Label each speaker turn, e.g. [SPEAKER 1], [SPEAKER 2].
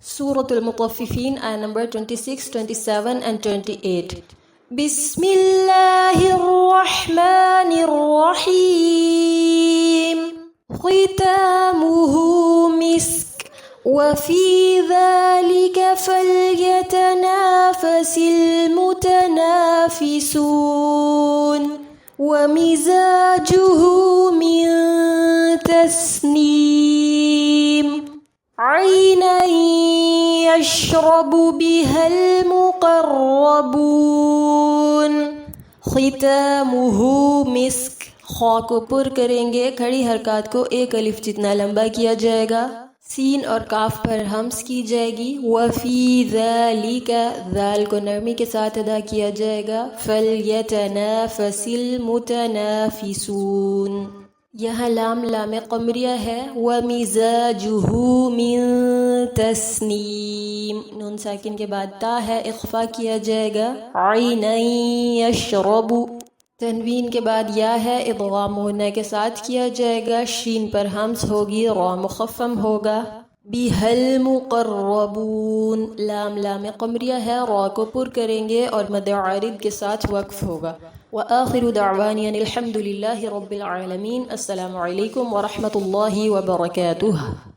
[SPEAKER 1] Suratul Mutaffifin, ayah number 26, 27 and 28. Bismillahirrahmanirrahim. Khitamuhu misk wa fi dhalika falyatanafasil mutanafisun wa mizajuhu min tasnim عينا يشرب بها المقربون ختامه मिस्क खौ को पुर करेंगे, खड़ी हरकत को एक अलिफ जितना लंबा किया जाएगा, सीन और काफ पर हम्स की जाएगी। वफ़ी ज़ालिका ज़ाल को नरमी के साथ अदा किया जाएगा। फ़ल्यतनाफ़सिल मुतनाफ़िसून, यहाँ लाम लाम क़मरिया है। व मिज़ाजुहु मिन तस्नीम, नून साकिन के बाद ता है, इख्फ़ा किया जाएगा। ऐनन यशरबु, तनवीन के बाद या है, इदगाम होने के साथ किया जाएगा। शीन पर हम्स होगी, रा मुख़फ़्फ़म होगा। बिहल मुक़र्रबून, लाम लाम क़मरिया है, रा को पुर करेंगे और मद आरिद के साथ वक्फ होगा। व आखिरु दअवानी अनिल हम्दुलिल्लाहि रब्बिल आलमीन। अस्सलामु अलैकुम व रहमतुल्लाहि व बरकातुहू।